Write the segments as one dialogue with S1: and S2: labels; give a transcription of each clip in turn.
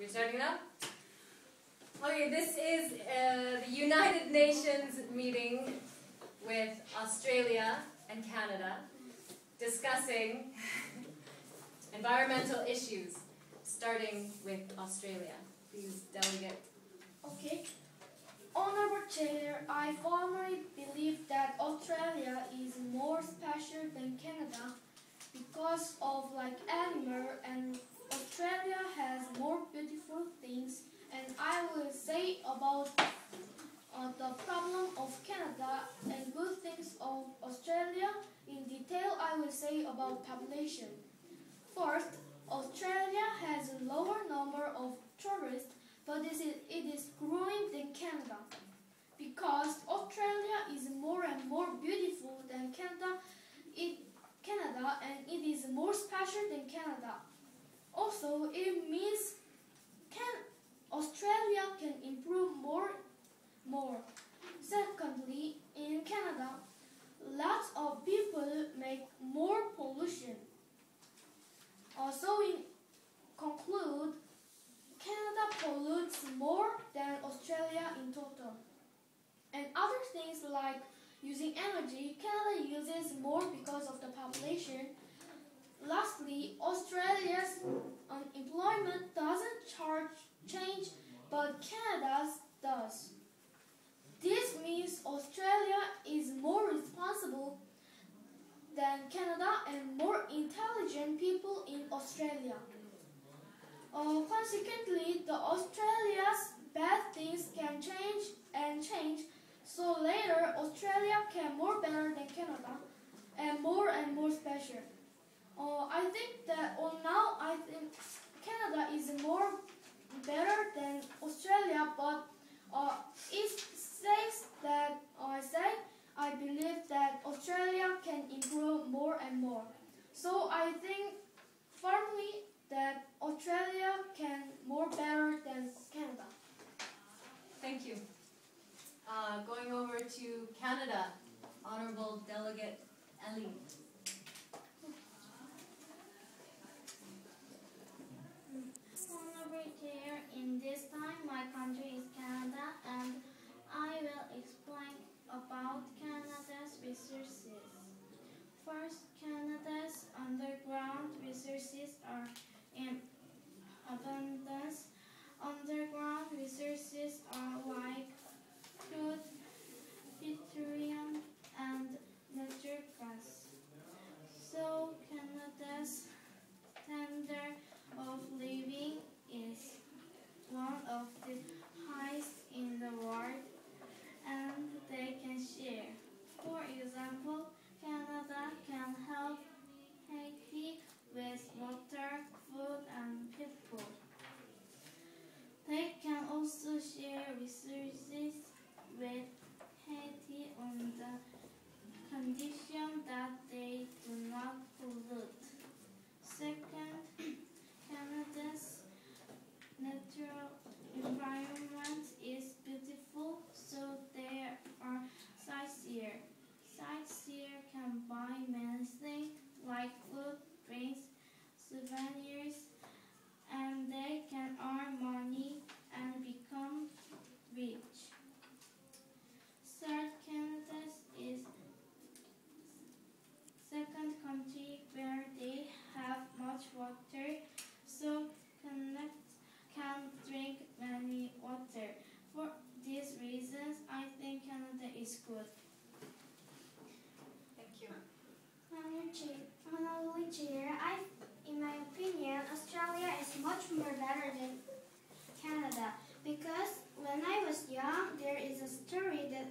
S1: We're starting now? Okay, this is the United Nations meeting with Australia and Canada discussing environmental issues, starting with Australia. Please, Delegate.
S2: Okay. Honorable Chair, I firmly believe that Australia is more special than Canada because of animal, and Australia has more beautiful things. And I will say about the problem of Canada and good things of Australia. In detail, I will say about population. First, Australia has a lower number of tourists, but it is growing than Canada. Because Australia is more and more beautiful than Canada, and it is more special than Canada. Also, it means Australia can improve more. Secondly, in Canada, lots of people make more pollution. So in conclude, Canada pollutes more than Australia in total. And other things like using energy, Canada uses more because of the population. Lastly, Australia's unemployment doesn't change, but Canada's does. This means Australia is more responsible than Canada and more intelligent people in Australia. Consequently, the Australia's bad things can change, so later Australia can more better than Canada and more special. I think that I think Canada is more better than Australia, but it says that I believe that Australia can improve more and more. So I think firmly that Australia can more better than Canada.
S1: Thank you. Going over to Canada, Honorable Delegate Ellie.
S3: Honorable Chair, in this time my country is Canada, and I will explain about Canada's resources. First, Canada's underground resources are in abundance. Underground resources are like crude, petroleum, and natural gas. So Canada's standard of living is one of the highest in the world, and they can share. For example, Canada can help Haiti with water, food, and people. They can also share resources with Haiti on the condition that they do not pollute. Second, Canada's natural environment is beautiful, so there are sites here. Sites here can buy many things like food, drinks, souvenirs, and they can earn money and become rich. Third, Canada is second country where they have much water, so Canada can drink many water. For these reasons, I think Canada is good.
S1: Thank you.
S4: Honorable Chair, in my opinion, Australia is much more better than Canada, because when I was young, there is a story that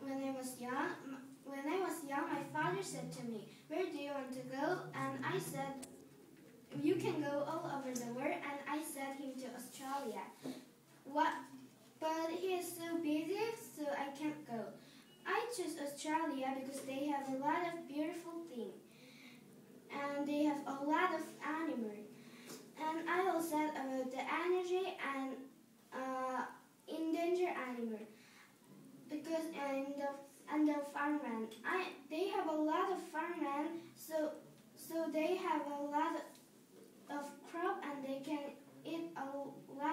S4: when I was young, my father said to me, "Where do you want to go?" And I said, "You can go all over the world," and I sent him to Australia. But he is so busy, so I can't go. I chose Australia because they have a lot of beautiful things, and they have a lot of animals. And I will say about the energy and endangered animal, because and the farmland, they have a lot of farmland, so they have a lot of crop, and they can eat a lot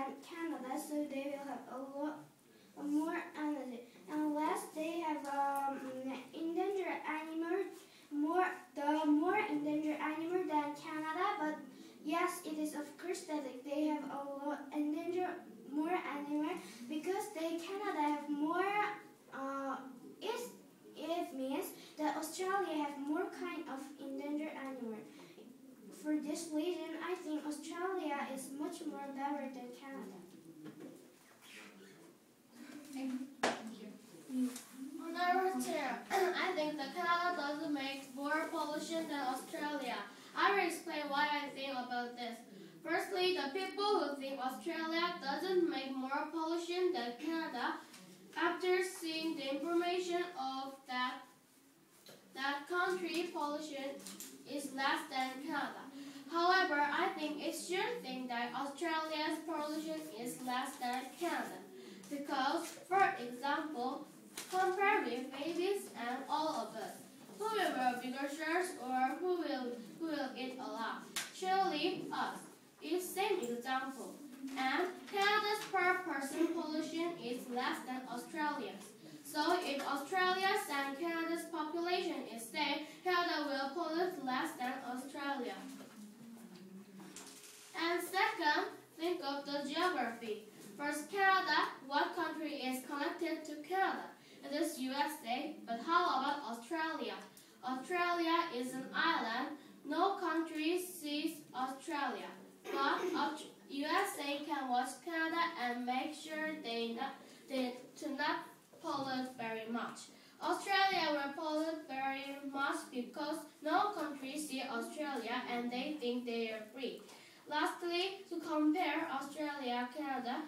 S4: than Canada, so they will have a lot more energy. Unless they have endangered animal, the more endangered animal than Canada, but yes, it is of course that they have a lot endangered more animal because Canada have more. It means that Australia have more kind of endangered animal. For this reason, I think Australia is much more better than Canada.
S3: Honorable Chair, I think that Canada doesn't make more pollution than Australia. I will explain why I think about this. Firstly, the people who think Australia doesn't make more pollution than Canada, after seeing the information of that country pollution is less than Canada. However, I think it should think that Australia's pollution is less than Canada. Because, for example, compare with babies and all of us. Who will wear bigger shirts or who will eat a lot? Surely us. It's same example. And Canada's per person pollution is less than Australia's. So if Australia's and Canada's population is same, Canada will pollute less than Australia. And second, think of the geography. First, Canada, what country is connected to Canada? It is USA, but how about Australia? Australia is an island. No country sees Australia. But USA can watch Canada and make sure they do not pollute very much. Australia will pollute very much because no country sees Australia and they think they are free. Lastly, to compare Australia-Canada,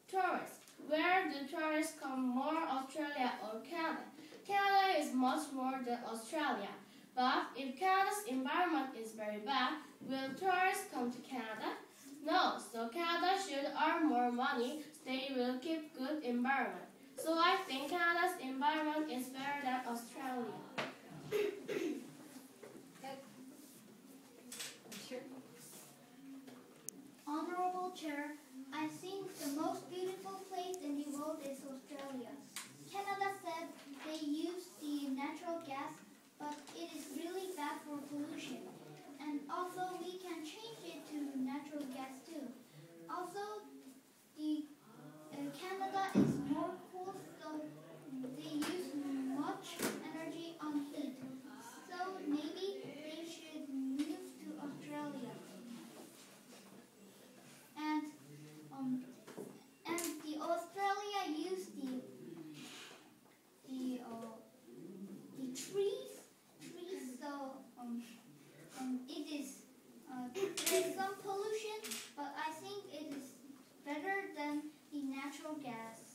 S3: tourists. Where do tourists come more, Australia or Canada? Canada is much more than Australia. But if Canada's environment is very bad, will tourists come to Canada? No, so Canada should earn more money, so they will keep good environment. So I think Canada's environment is better than Australia.
S5: Honorable Chair, I think the most beautiful place in the world is Australia. Canada said they use the natural gas, but it is really bad for pollution. And also we can change it to natural gas too. Also, Canada is more cool, so they use much energy on heat. So maybe they should move to Australia. And the Australia use the trees, so it is there is some pollution, but I think it is better than the natural gas.